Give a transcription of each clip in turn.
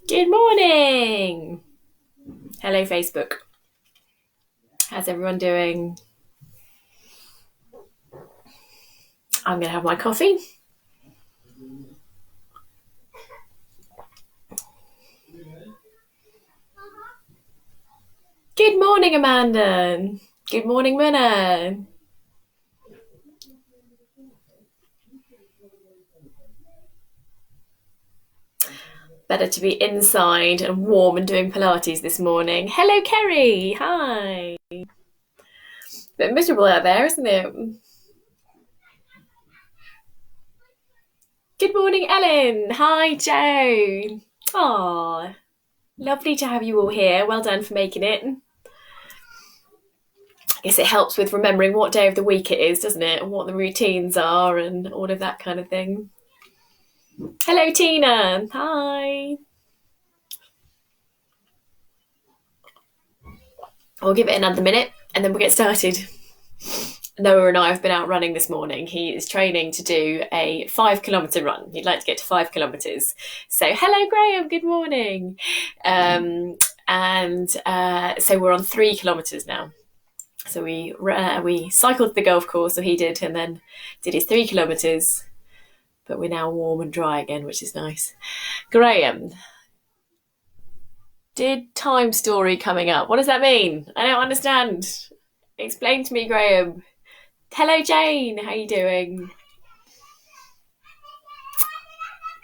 Good morning. Hello, Facebook. How's everyone doing? I'm going to have my coffee. Good morning, Amanda. Good morning, Minna. Better to be inside and warm and doing Pilates this morning. Hello, Kerry. Hi. Bit miserable out there, isn't it? Good morning, Ellen. Hi, Joe. Aw, lovely to have you all here. Well done for making it. I guess it helps with remembering what day of the week it is, doesn't it? And what the routines are and all of that kind of thing. Hello, Tina. Hi. I'll give it another minute and then we'll get started. Noah and I have been out running this morning. He is training to do a 5 kilometre run. He'd like to get to 5 kilometres. So, hello, Graham. Good morning. So we're on 3 kilometres now. So we cycled the golf course, so he did, and then did his 3 kilometres. But we're now warm and dry again, which is nice. Graham, did time story coming up? What does that mean? I don't understand. Explain to me, Graham. Hello, Jane. How are you doing?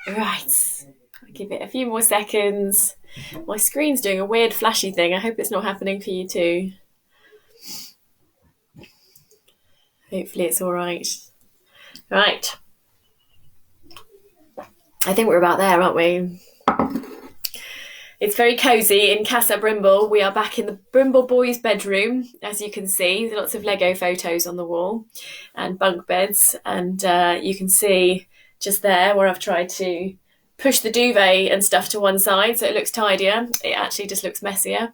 Right. I'll give it a few more seconds. My screen's doing a weird flashy thing. I hope it's not happening for you too. Hopefully it's all right. Right. I think we're about there, aren't we? It's very cosy in Casa Brimble. We are back in the Brimble boys' bedroom, as you can see. There's lots of Lego photos on the wall and bunk beds. And you can see just there where I've tried to push the duvet and stuff to one side so it looks tidier. It actually just looks messier.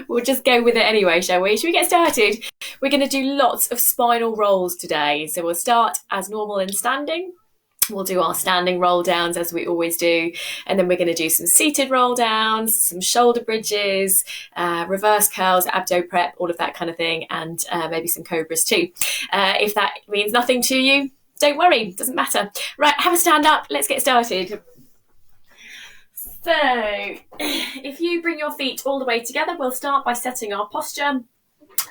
We'll just go with it anyway, shall we? Should we get started? We're going to do lots of spinal rolls today. So we'll start as normal in standing. We'll do our standing roll downs as we always do. And then we're going to do some seated roll downs, some shoulder bridges, reverse curls, abdo prep, all of that kind of thing. And maybe some cobras too. If that means nothing to you, don't worry, it doesn't matter. Right, have a stand up. Let's get started. So if you bring your feet all the way together, we'll start by setting our posture.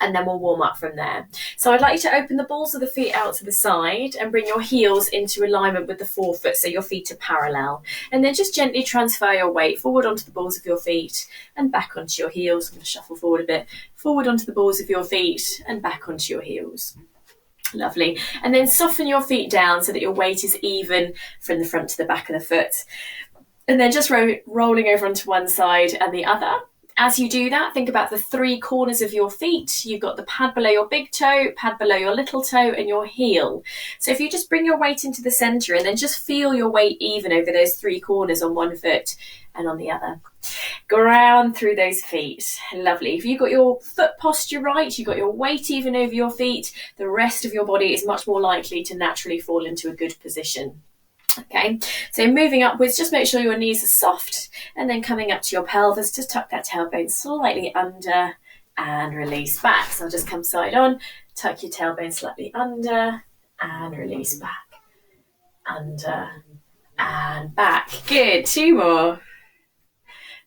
And then we'll warm up from there. So I'd like you to open the balls of the feet out to the side and bring your heels into alignment with the forefoot so your feet are parallel. And then just gently transfer your weight forward onto the balls of your feet and back onto your heels. I'm going to shuffle forward a bit. Forward onto the balls of your feet and back onto your heels. Lovely. And then soften your feet down so that your weight is even from the front to the back of the foot. And then just rolling over onto one side and the other. As you do that, think about the 3 corners of your feet. You've got the pad below your big toe, pad below your little toe, and your heel. So if you just bring your weight into the centre and then just feel your weight even over those 3 corners on one foot and on the other. Ground through those feet. Lovely. If you've got your foot posture right, you've got your weight even over your feet, the rest of your body is much more likely to naturally fall into a good position. Okay, so moving upwards, just make sure your knees are soft and then coming up to your pelvis, just tuck that tailbone slightly under and release back. So I'll just come side on, tuck your tailbone slightly under and release back, under and back. Good, 2 more.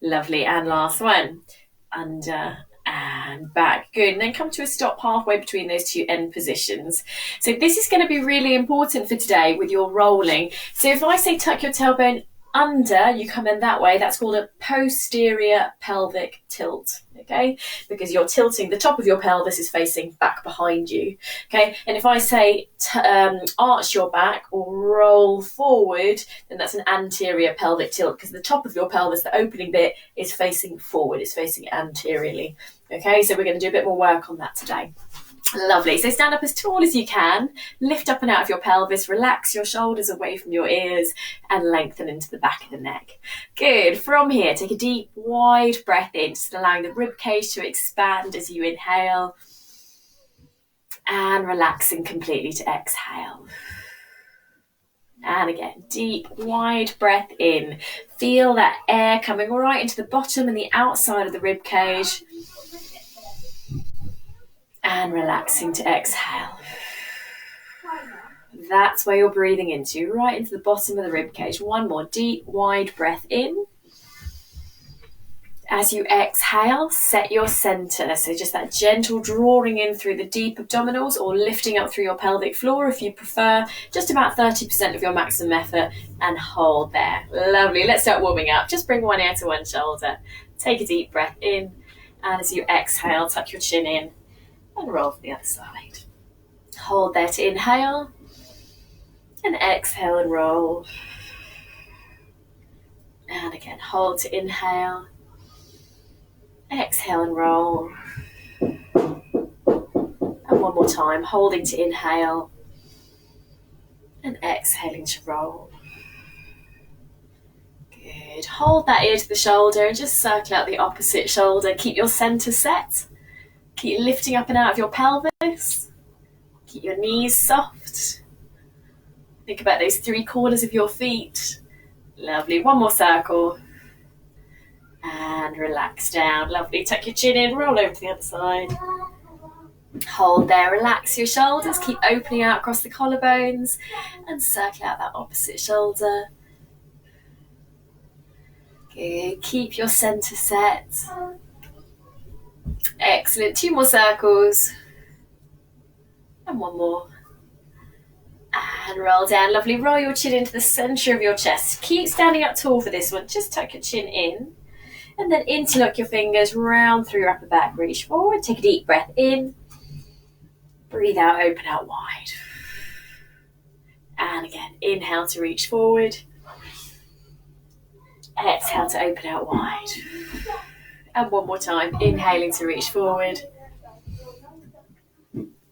Lovely, and last one, under and back. Good. And then come to a stop halfway between those 2 end positions. So this is going to be really important for today with your rolling. So if I say tuck your tailbone under, you come in that way. That's called a posterior pelvic tilt. Okay, because you're tilting, the top of your pelvis is facing back behind you. Okay, and if I say arch your back or roll forward, then that's an anterior pelvic tilt because the top of your pelvis, the opening bit, is facing forward, it's facing anteriorly. Okay, so we're going to do a bit more work on that today. Lovely. So stand up as tall as you can, lift up and out of your pelvis, relax your shoulders away from your ears and lengthen into the back of the neck. Good. From here, take a deep, wide breath in, just allowing the rib cage to expand as you inhale and relaxing completely to exhale. And again, deep, wide breath in. Feel that air coming right into the bottom and the outside of the rib cage. And relaxing to exhale. That's where you're breathing into, right into the bottom of the rib cage. One more deep, wide breath in. As you exhale, set your center. So just that gentle drawing in through the deep abdominals or lifting up through your pelvic floor if you prefer. Just about 30% of your maximum effort and hold there. Lovely. Let's start warming up. Just bring one ear to one shoulder. Take a deep breath in. And as you exhale, tuck your chin in and roll to the other side. Hold there to inhale. And exhale and roll. And again, hold to inhale. Exhale and roll. And one more time, holding to inhale. And exhaling to roll. Good. Hold that ear to the shoulder and just circle out the opposite shoulder. Keep your center set. Keep lifting up and out of your pelvis. Keep your knees soft. Think about those 3 corners of your feet. Lovely. One more circle. And relax down. Lovely. Tuck your chin in. Roll over to the other side. Hold there. Relax your shoulders. Keep opening out across the collarbones. And circle out that opposite shoulder. Good. Keep your center set. Excellent. 2 more circles. And one more. And roll down. Lovely. Roll your chin into the center of your chest. Keep standing up tall for this one. Just tuck your chin in. And then interlock your fingers round through your upper back. Reach forward. Take a deep breath in. Breathe out. Open out wide. And again, inhale to reach forward. Exhale to open out wide. And one more time. Inhaling to reach forward.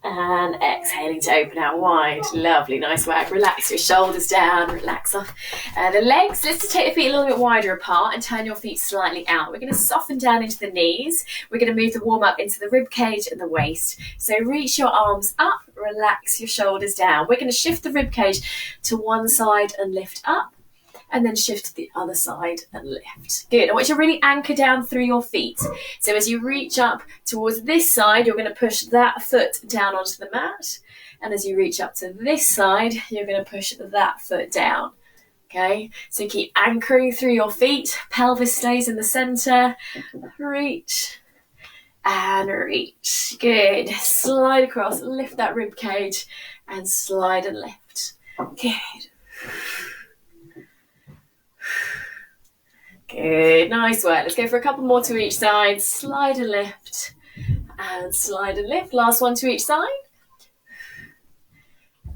And exhaling to open out wide. Lovely, nice work. Relax your shoulders down, relax off the legs. Let's just take the feet a little bit wider apart and turn your feet slightly out. We're going to soften down into the knees. We're going to move the warm up into the rib cage and the waist. So reach your arms up, relax your shoulders down. We're going to shift the rib cage to one side and lift up. And then shift to the other side and lift. Good. I want you to really anchor down through your feet. So as you reach up towards this side, you're going to push that foot down onto the mat. And as you reach up to this side, you're going to push that foot down. Okay. So keep anchoring through your feet. Pelvis stays in the center. Reach and reach. Good. Slide across, lift that rib cage and slide and lift. Good. Good, nice work. Let's go for a couple more to each side. Slide and lift. And slide and lift. Last one to each side.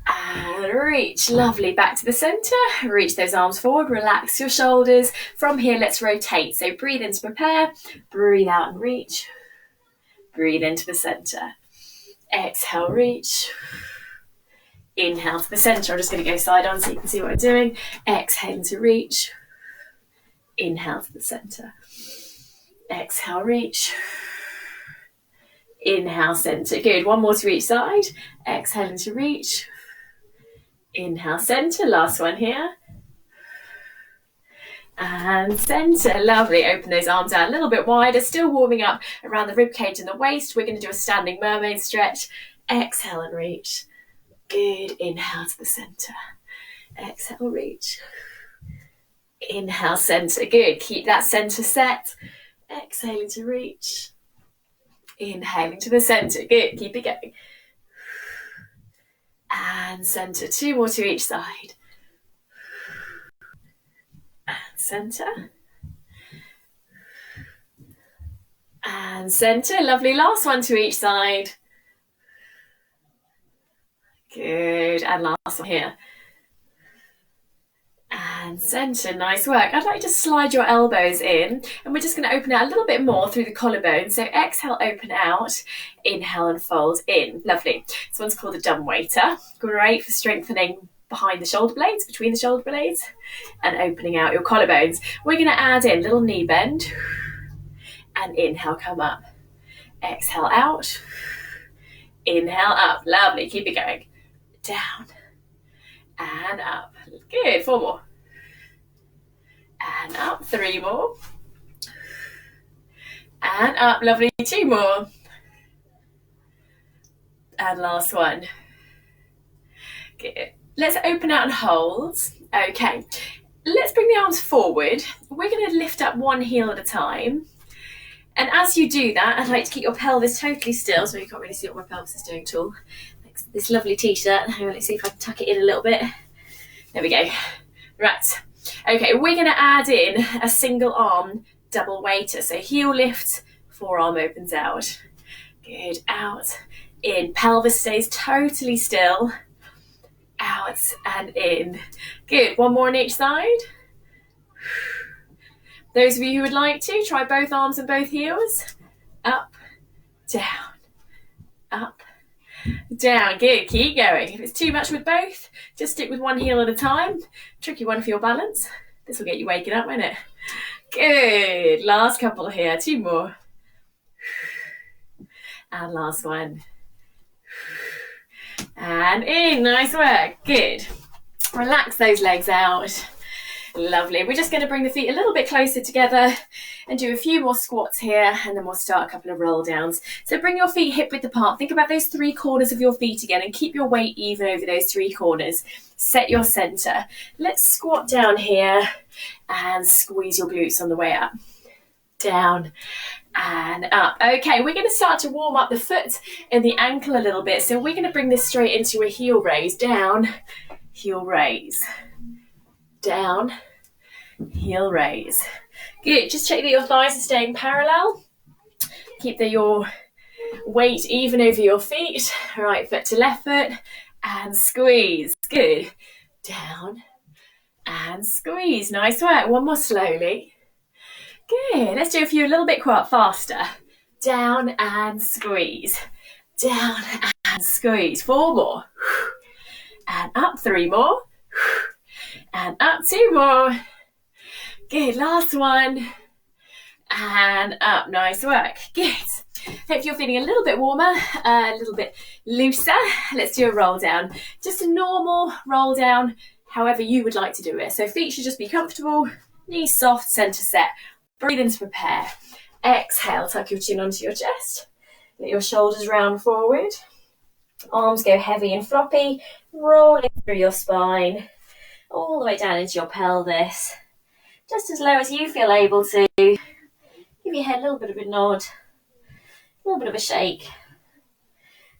And reach. Lovely. Back to the center. Reach those arms forward. Relax your shoulders. From here, let's rotate. So breathe in to prepare. Breathe out and reach. Breathe into the center. Exhale, reach. Inhale to the center. I'm just going to go side on so you can see what I'm doing. Exhale to reach. Inhale to the center. Exhale, reach. Inhale, center. Good. One more to each side. Exhaling to reach. Inhale, center. Last one here. And center. Lovely. Open those arms out a little bit wider. Still warming up around the rib cage and the waist. We're going to do a standing mermaid stretch. Exhale and reach. Good. Inhale to the center. Exhale, reach. Inhale, center. Good. Keep that center set. Exhaling to reach. Inhaling to the center. Good. Keep it going. And center. 2 more to each side. And center. And center. Lovely. Last one to each side. Good. And last one here. and centre. Nice work. I'd like you to slide your elbows in, and we're just going to open out a little bit more through the collarbone. So exhale, open out, inhale and fold in. Lovely. This one's called a dumbwaiter. Great for strengthening behind the shoulder blades, between the shoulder blades, and opening out your collarbones. We're going to add in a little knee bend, and inhale, come up. Exhale out, inhale up. Lovely. Keep it going. Down and up. Good. 4 more. And up. 3 more. And up. Lovely. 2 more. And last one. Good. Let's open out and hold. Okay. Let's bring the arms forward. We're going to lift up one heel at a time. And as you do that, I'd like to keep your pelvis totally still, so you can't really see what my pelvis is doing at all. This lovely t-shirt. Let's see if I can tuck it in a little bit. There we go. Right. Okay, we're going to add in a single arm double waiter. So heel lift, forearm opens out. Good. Out, in. Pelvis stays totally still. Out and in. Good. One more on each side. Those of you who would like to, try both arms and both heels. Up, down, up, down. Good. Keep going. If it's too much with both, just stick with one heel at a time. Tricky one for your balance. This will get you waking up, won't it? Good. Last couple here. 2 more. And last one. And in. Nice work. Good. Relax those legs out. Lovely. We're just going to bring the feet a little bit closer together and do a few more squats here, and then we'll start a couple of roll downs. So bring your feet hip width apart. Think about those 3 corners of your feet again and keep your weight even over those 3 corners. Set your centre. Let's squat down here and squeeze your glutes on the way up. Down and up. Okay, we're going to start to warm up the foot and the ankle a little bit. So we're going to bring this straight into a heel raise. Down, heel raise. Down, heel raise. Good. Just check that your thighs are staying parallel. Keep your weight even over your feet. Right foot to left foot and squeeze. Good. Down and squeeze. Nice work. One more slowly. Good. Let's do a few a little bit quite faster. Down and squeeze. Down and squeeze. 4 more. And up. 3 more. And up. 2 more. Good. Last one. And up. Nice work. Good. Hope you're feeling a little bit warmer, a little bit looser. Let's do a roll down. Just a normal roll down, however you would like to do it. So feet should just be comfortable, knees soft, centre set. Breathe in to prepare. Exhale, tuck your chin onto your chest. Let your shoulders round forward. Arms go heavy and floppy, rolling through your spine, all the way down into your pelvis. Just as low as you feel able to. Give your head a little bit of a nod, a little bit of a shake.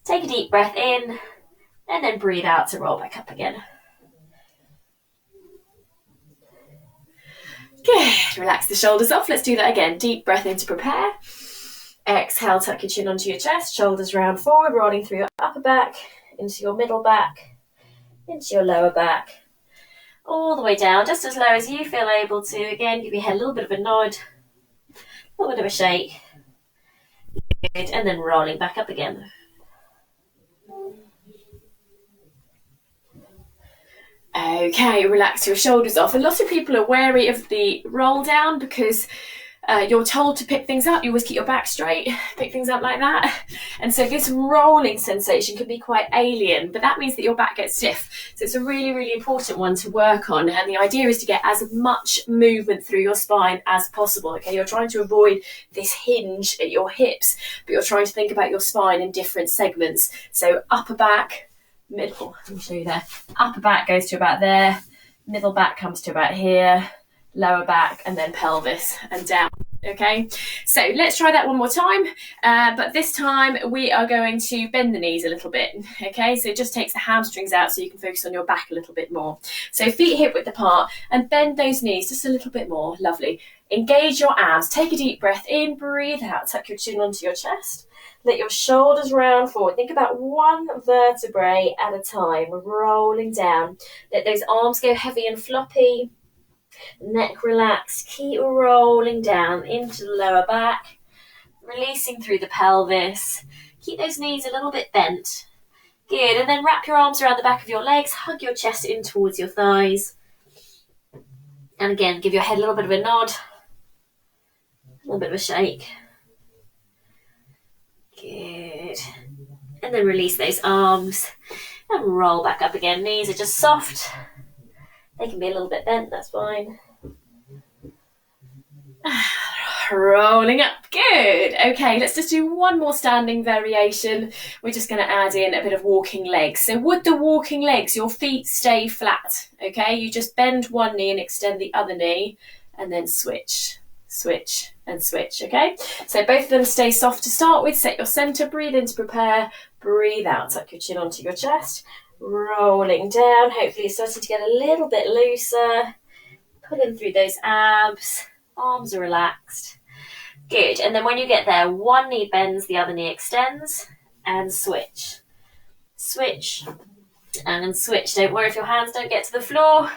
Take a deep breath in, and then breathe out to roll back up again. Good. Relax the shoulders off. Let's do that again. Deep breath in to prepare. Exhale, tuck your chin onto your chest, shoulders round forward, rolling through your upper back, into your middle back, into your lower back, all the way down, just as low as you feel able to. Again, give your head a little bit of a nod, a little bit of a shake. Good. And then rolling back up again. Okay, relax your shoulders off. A lot of people are wary of the roll down because you're told to pick things up. You always keep your back straight, pick things up like that. And so this rolling sensation can be quite alien, but that means that your back gets stiff. So it's a really, really important one to work on. And the idea is to get as much movement through your spine as possible. Okay, you're trying to avoid this hinge at your hips, but you're trying to think about your spine in different segments. So upper back, middle, let me show you there. Upper back goes to about there, middle back comes to about here, lower back, and then pelvis and down. Okay, so let's try that one more time, but this time we are going to bend the knees a little bit. Okay, so it just takes the hamstrings out so you can focus on your back a little bit more. So feet hip width apart and bend those knees just a little bit more. Lovely. Engage your abs. Take a deep breath in, breathe out, tuck your chin onto your chest. Let your shoulders round forward. Think about one vertebrae at a time, rolling down. Let those arms go heavy and floppy. Neck relaxed. Keep rolling down into the lower back. Releasing through the pelvis. Keep those knees a little bit bent. Good. And then wrap your arms around the back of your legs. Hug your chest in towards your thighs. And again, give your head a little bit of a nod. A little bit of a shake. Good. And then release those arms. And roll back up again. Knees are just soft. They can be a little bit bent, that's fine. Rolling up. Good. Okay, let's just do one more standing variation. We're just going to add in a bit of walking legs. So with the walking legs, your feet stay flat. Okay, you just bend one knee and extend the other knee and then switch, switch and switch. Okay, so both of them stay soft to start with. Set your center, breathe in to prepare, breathe out, tuck your chin onto your chest, rolling down. Hopefully you're starting to get a little bit looser, pulling through those abs. Arms are relaxed. Good. And then when you get there, one knee bends, the other knee extends, and switch. Switch and switch. Don't worry if your hands don't get to the floor.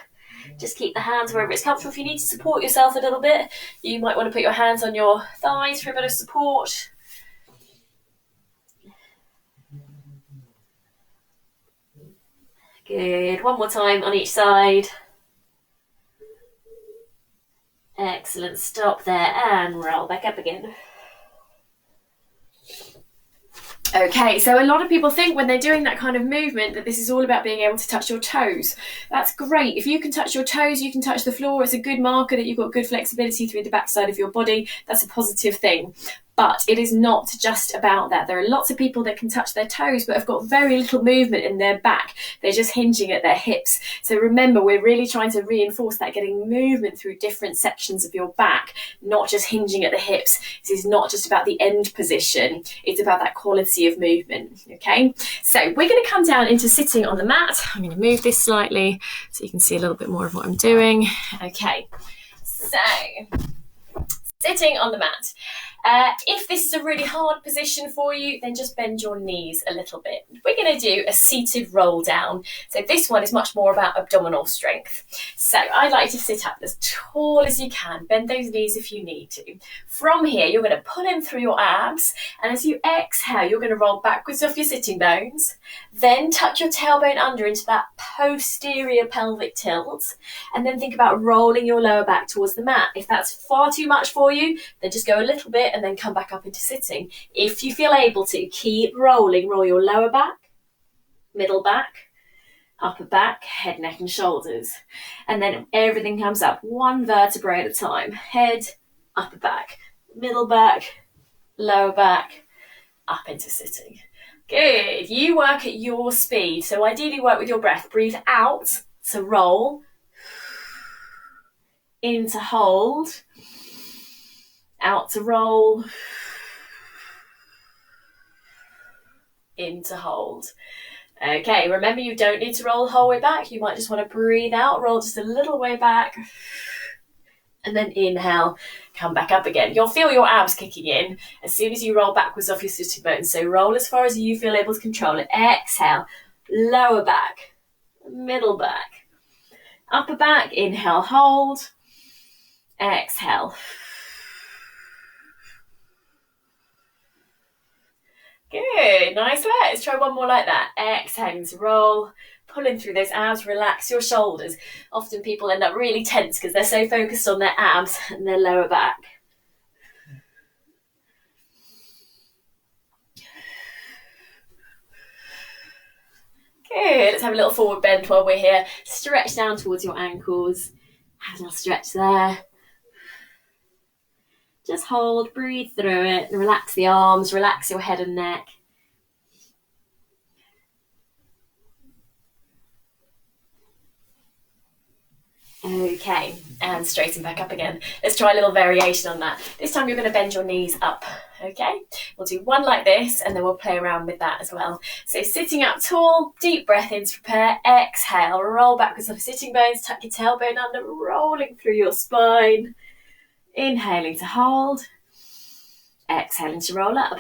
Just keep the hands wherever it's comfortable. If you need to support yourself a little bit, you might want to put your hands on your thighs for a bit of support. Good. One more time on each side. Excellent. Stop there and roll back up again. Okay, so a lot of people think when they're doing that kind of movement that this is all about being able to touch your toes. That's great. If you can touch your toes, you can touch the floor. It's a good marker that you've got good flexibility through the backside of your body. That's a positive thing. But it is not just about that. There are lots of people that can touch their toes but have got very little movement in their back. They're just hinging at their hips. So remember, we're really trying to reinforce that, getting movement through different sections of your back, not just hinging at the hips. This is not just about the end position. It's about that quality of movement, okay? So we're going to come down into sitting on the mat. I'm going to move this slightly so you can see a little bit more of what I'm doing. Okay, so sitting on the mat. If this is a really hard position for you, then just bend your knees a little bit. We're going to do a seated roll down. So this one is much more about abdominal strength. So I like to sit up as tall as you can. Bend those knees if you need to. From here, you're going to pull in through your abs. And as you exhale, you're going to roll backwards off your sitting bones. Then tuck your tailbone under into that posterior pelvic tilt. And then think about rolling your lower back towards the mat. If that's far too much for you, then just go a little bit and then come back up into sitting. If you feel able to, keep rolling. Roll your lower back, middle back, upper back, head, neck and shoulders. And then everything comes up one vertebrae at a time. Head, upper back, middle back, lower back, up into sitting. Good. You work at your speed. So ideally work with your breath. Breathe out to roll, in to hold, out to roll, in to hold. Okay, remember you don't need to roll the whole way back. You might just want to breathe out, roll just a little way back, and then inhale, come back up again. You'll feel your abs kicking in as soon as you roll backwards off your sitting bones. So roll as far as you feel able to control it. Exhale, lower back, middle back, upper back, inhale, hold, exhale. Good, nice. Let's try one more like that. Exhaling to roll, pulling through those abs, relax your shoulders. Often people end up really tense because they're so focused on their abs and their lower back. Good, let's have a little forward bend while we're here. Stretch down towards your ankles. Have a little stretch there. Just hold, breathe through it, and relax the arms, relax your head and neck. Okay, and straighten back up again. Let's try a little variation on that. This time you're going to bend your knees up, okay? We'll do one like this, and then we'll play around with that as well. So sitting up tall, deep breath in to prepare, exhale, roll backwards on the sitting bones, tuck your tailbone under, rolling through your spine. Inhaling to hold, exhaling to roll up.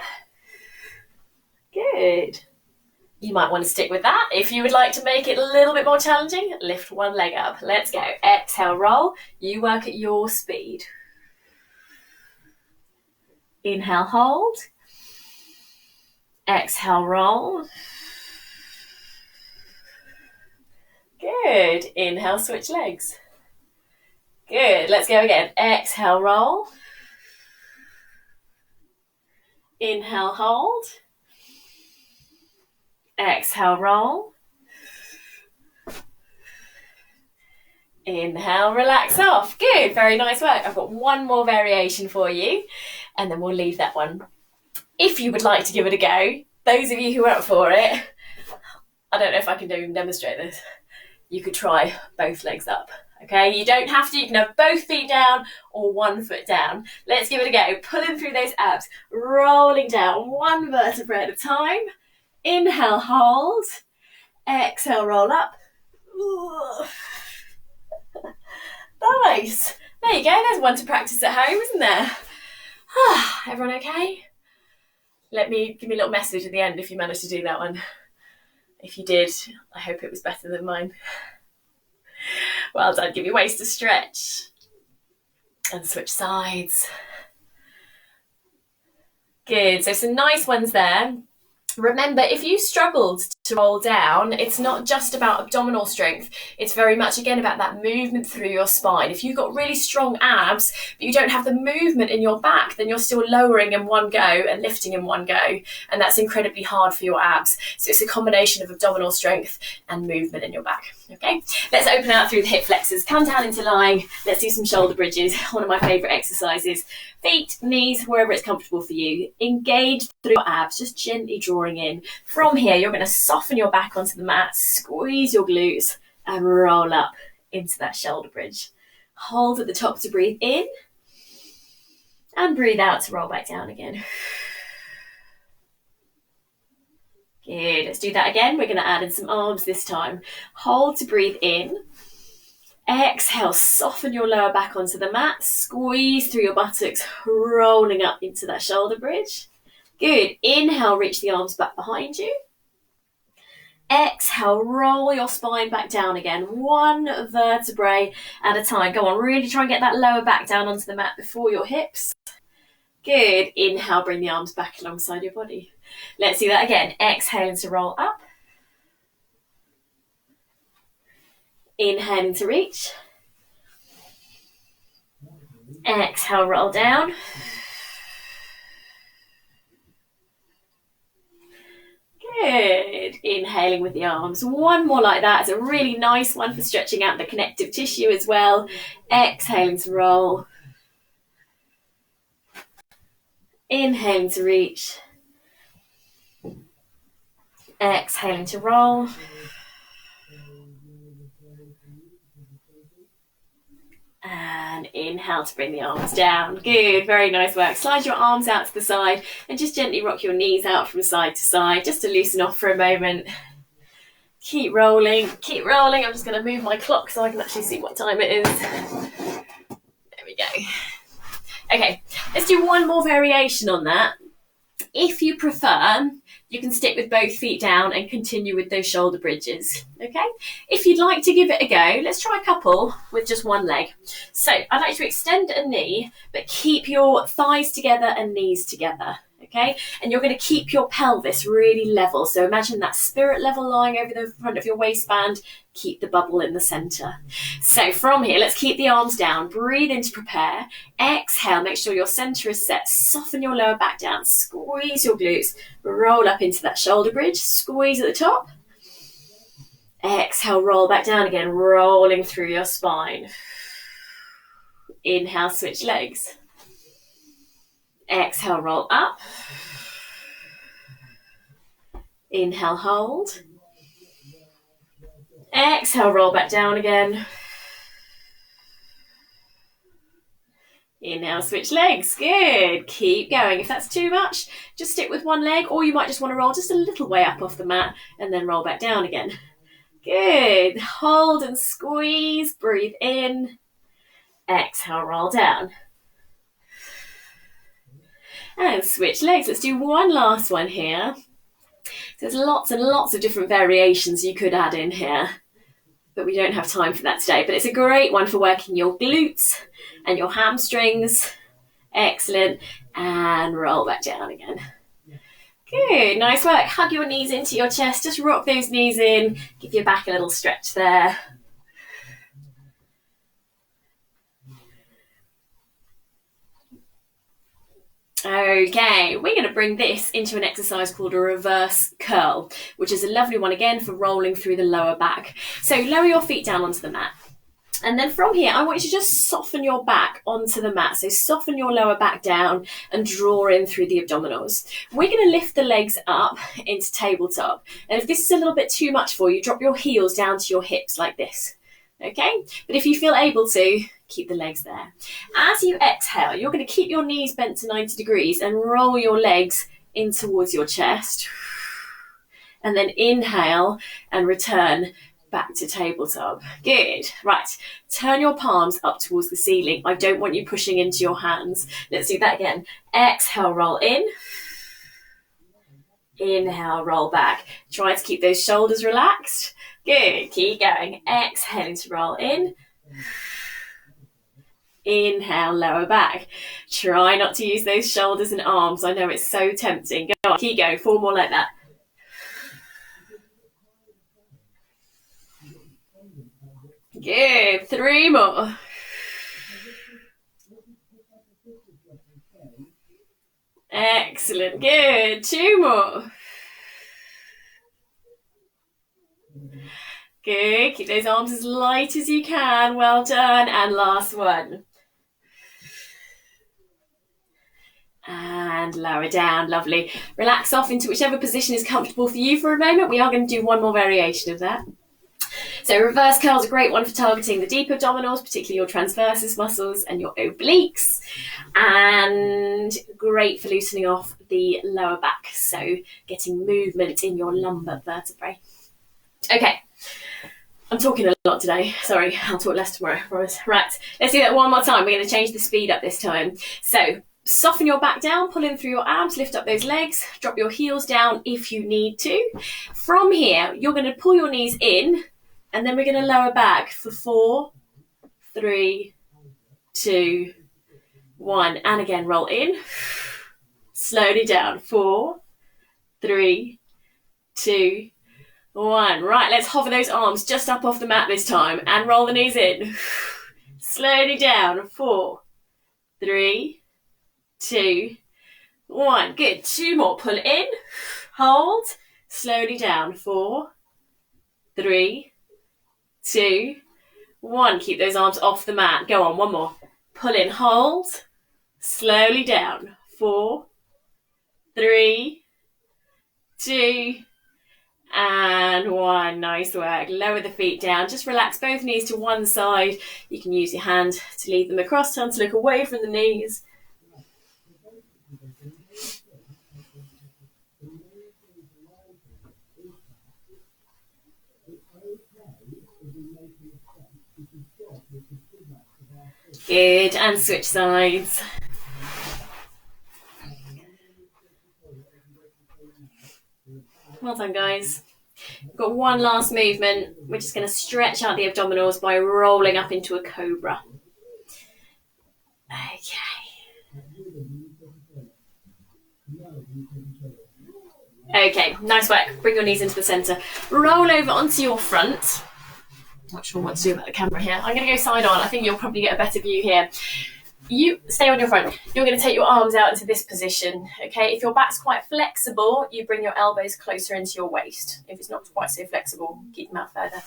Good. You might want to stick with that. If you would like to make it a little bit more challenging, lift one leg up. Let's go. Exhale, roll. You work at your speed. Inhale, hold. Exhale, roll. Good. Inhale, switch legs. Good. Let's go again. Exhale, roll. Inhale, hold. Exhale, roll. Inhale, relax off. Good. Very nice work. I've got one more variation for you, and then we'll leave that one. If you would like to give it a go, those of you who are up for it, I don't know if I can even demonstrate this. You could try both legs up. Okay, you don't have to. You can have both feet down or 1 foot down. Let's give it a go. Pulling through those abs, rolling down one vertebra at a time. Inhale, hold. Exhale, roll up. Nice. There you go. There's one to practice at home, isn't there? Everyone okay? Give me a little message at the end if you managed to do that one. If you did, I hope it was better than mine. Well done. Give your waist a stretch. And switch sides. Good. So some nice ones there. Remember, if you struggled to roll down, it's not just about abdominal strength. It's very much, again, about that movement through your spine. If you've got really strong abs, but you don't have the movement in your back, then you're still lowering in one go and lifting in one go. And that's incredibly hard for your abs. So it's a combination of abdominal strength and movement in your back. Okay, let's open out through the hip flexors. Come down into lying. Let's do some shoulder bridges. One of my favourite exercises. Feet, knees, wherever it's comfortable for you. Engage through your abs, just gently drawing in. From here, you're going to soften your back onto the mat, squeeze your glutes, and roll up into that shoulder bridge. Hold at the top to breathe in, and breathe out to roll back down again. Good. Let's do that again. We're going to add in some arms this time. Hold to breathe in. Exhale, soften your lower back onto the mat. Squeeze through your buttocks, rolling up into that shoulder bridge. Good. Inhale, reach the arms back behind you. Exhale, roll your spine back down again. One vertebrae at a time. Go on, really try and get that lower back down onto the mat before your hips. Good. Inhale, bring the arms back alongside your body. Let's do that again. Exhaling to roll up. Inhaling to reach. Exhale, roll down. Good. Inhaling with the arms. One more like that. It's a really nice one for stretching out the connective tissue as well. Exhaling to roll. Inhaling to reach. Exhaling to roll. And inhale to bring the arms down. Good, very nice work. Slide your arms out to the side and just gently rock your knees out from side to side just to loosen off for a moment. Keep rolling, keep rolling. I'm just going to move my clock so I can actually see what time it is. There we go. Okay, let's do one more variation on that. If you prefer, you can stick with both feet down and continue with those shoulder bridges, okay? If you'd like to give it a go, let's try a couple with just one leg. So I'd like to extend a knee, but keep your thighs together and knees together, okay? And you're going to keep your pelvis really level. So imagine that spirit level lying over the front of your waistband. Keep the bubble in the center. So from here, let's keep the arms down. Breathe in to prepare. Exhale, make sure your center is set. Soften your lower back down. Squeeze your glutes. Roll up into that shoulder bridge. Squeeze at the top. Exhale, roll back down again, rolling through your spine. Inhale, switch legs. Exhale, roll up. Inhale, hold. Exhale, roll back down again. Inhale, switch legs. Good. Keep going. If that's too much, just stick with one leg, or you might just want to roll just a little way up off the mat and then roll back down again. Good. Hold and squeeze. Breathe in. Exhale, roll down. And switch legs. Let's do one last one here. there's lots and lots of different variations you could add in here, but we don't have time for that today. But it's a great one for working your glutes and your hamstrings. Excellent. And roll back down again. Good, nice work. Hug your knees into your chest. Just rock those knees in. Give your back a little stretch there. Okay, we're going to bring this into an exercise called a reverse curl, which is a lovely one again for rolling through the lower back. So lower your feet down onto the mat. And then from here, I want you to just soften your back onto the mat. So soften your lower back down and draw in through the abdominals. We're going to lift the legs up into tabletop. And if this is a little bit too much for you, drop your heels down to your hips like this. Okay? But if you feel able to, keep the legs there. As you exhale, you're going to keep your knees bent to 90 degrees and roll your legs in towards your chest. And then inhale and return back to tabletop. Good. Right. Turn your palms up towards the ceiling. I don't want you pushing into your hands. Let's do that again. Exhale, roll in. Inhale, roll back. Try to keep those shoulders relaxed. Good. Keep going. Exhaling to roll in. Inhale, lower back. Try not to use those shoulders and arms. I know it's so tempting. Go on. Keep going. 4 more like that. Good. 3 more. Excellent. Good. 2 more. Good. Keep those arms as light as you can. Well done. And last one. And lower down. Lovely. Relax off into whichever position is comfortable for you for a moment. We are going to do one more variation of that. So reverse curl is a great one for targeting the deep abdominals, particularly your transversus muscles and your obliques, and great for loosening off the lower back, so getting movement in your lumbar vertebrae. Okay, I'm talking a lot today. Sorry, I'll talk less tomorrow, I promise. Right, let's do that one more time. We're going to change the speed up this time. So soften your back down, pull in through your abs, lift up those legs, drop your heels down if you need to. From here, you're going to pull your knees in, and then we're going to lower back for 4, 3, 2, 1. And again, roll in. Slowly down. 4, 3, 2, 1. Right, let's hover those arms just up off the mat this time and roll the knees in. Slowly down. 4, 3, 2, 1. Good. 2 more. Pull in. Hold. Slowly down. 4, 3, 2, 1. Keep those arms off the mat. Go on, 1 more. Pull in, hold. Slowly down. 4, 3, 2, and 1. Nice work. Lower the feet down. Just relax both knees to one side. You can use your hand to lead them across. Time to look away from the knees. Good, and switch sides. Well done, guys. We've got one last movement. We're just going to stretch out the abdominals by rolling up into a cobra. Okay, nice work. Bring your knees into the centre. Roll over onto your front. Not sure what to do about the camera here. I'm going to go side on. I think you'll probably get a better view here. You stay on your front. You're going to take your arms out into this position. Okay, if your back's quite flexible, you bring your elbows closer into your waist. If it's not quite so flexible, keep them out further.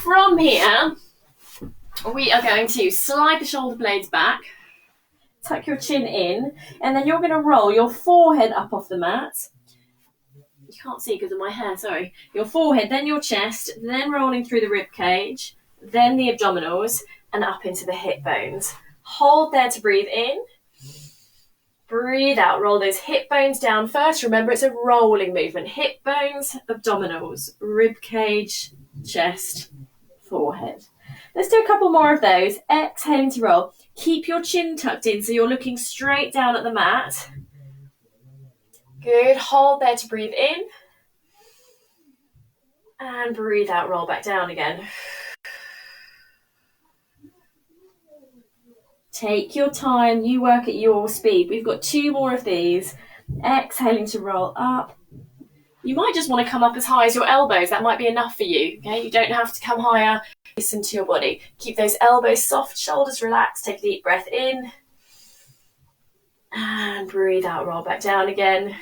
From here, we are going to slide the shoulder blades back, tuck your chin in, and then you're going to roll your forehead up off the mat. You can't see because of my hair, sorry. Your forehead, then your chest, then rolling through the rib cage, then the abdominals, and up into the hip bones. Hold there to breathe in. Breathe out. Roll those hip bones down first. Remember, it's a rolling movement. Hip bones, abdominals, rib cage, chest, forehead. Let's do a couple more of those. Exhaling to roll. Keep your chin tucked in so you're looking straight down at the mat. Good. Hold there to breathe in. And breathe out, roll back down again. Take your time, you work at your speed. We've got 2 more of these. Exhaling to roll up. You might just want to come up as high as your elbows. That might be enough for you. Okay, you don't have to come higher. Listen to your body. Keep those elbows soft, shoulders relaxed. Take a deep breath in. And breathe out, roll back down again.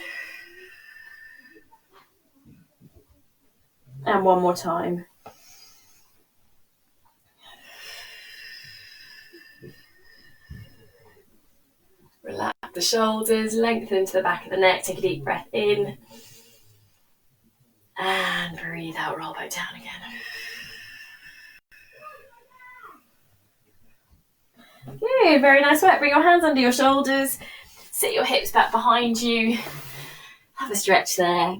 And one more time. Relax the shoulders, lengthen to the back of the neck. Take a deep breath in. And breathe out, roll back down again. Good, very nice work. Bring your hands under your shoulders. Sit your hips back behind you. Have a stretch there.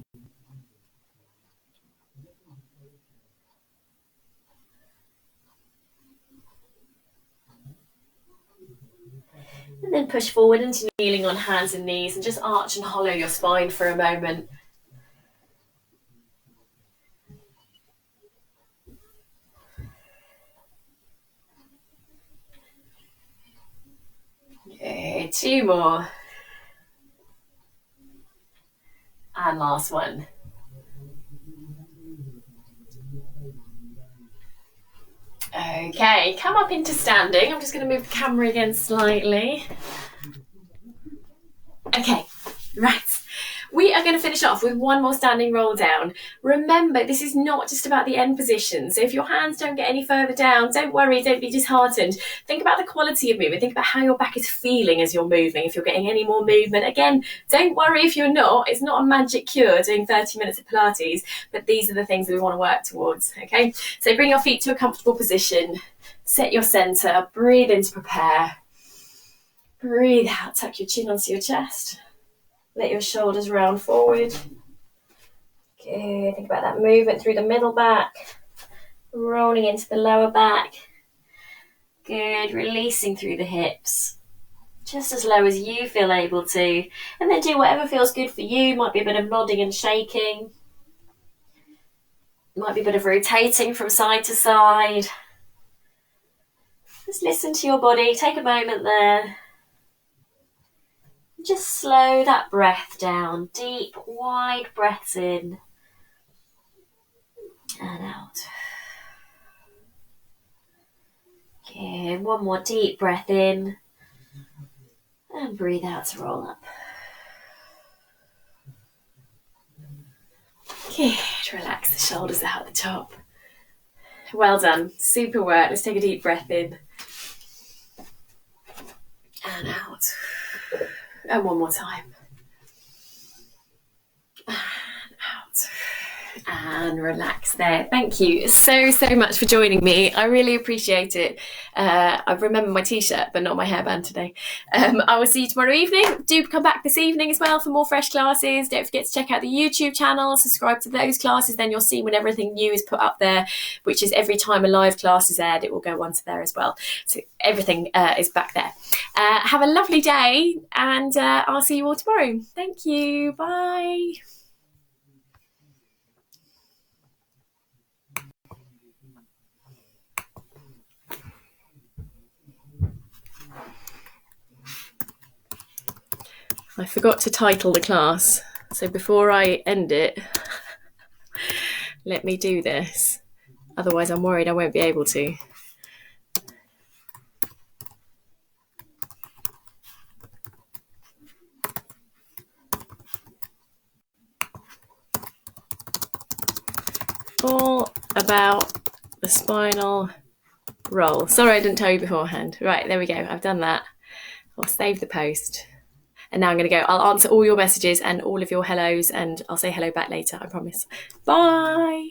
And then push forward into kneeling on hands and knees and just arch and hollow your spine for a moment. Okay, 2 more. And last one. Okay, come up into standing. I'm just going to move the camera again slightly. Okay, right. We are going to finish off with 1 more standing roll down. Remember, this is not just about the end position. So if your hands don't get any further down, don't worry, don't be disheartened. Think about the quality of movement. Think about how your back is feeling as you're moving. If you're getting any more movement, again, don't worry if you're not. It's not a magic cure doing 30 minutes of Pilates, but these are the things that we want to work towards, okay? So bring your feet to a comfortable position. Set your center. Breathe in to prepare. Breathe out. Tuck your chin onto your chest. Let your shoulders round forward. Good. Think about that movement through the middle back. Rolling into the lower back. Good. Releasing through the hips. Just as low as you feel able to. And then do whatever feels good for you. Might be a bit of nodding and shaking. Might be a bit of rotating from side to side. Just listen to your body. Take a moment there. Just slow that breath down. Deep, wide breaths in and out. Good. 1 more deep breath in and breathe out to roll up. Good. Relax the shoulders out the top. Well done. Super work. Let's take a deep breath in and out. And 1 more time. And out. And relax there. Thank you so much for joining me. I really appreciate it. I remember my t-shirt, but not my hairband today. I will see you tomorrow evening. Do come back this evening as well for more fresh classes. Don't forget to check out the YouTube channel, subscribe to those classes, then you'll see when everything new is put up there, which is every time a live class is aired, it will go onto there as well. So everything is back there. Have a lovely day, and I'll see you all tomorrow. Thank you. Bye. I forgot to title the class, so before I end it, let me do this. Otherwise, I'm worried I won't be able to. All about the spinal roll. Sorry, I didn't tell you beforehand. Right, there we go. I've done that. I'll save the post. And now I'm going to go. I'll answer all your messages and all of your hellos, and I'll say hello back later, I promise. Bye.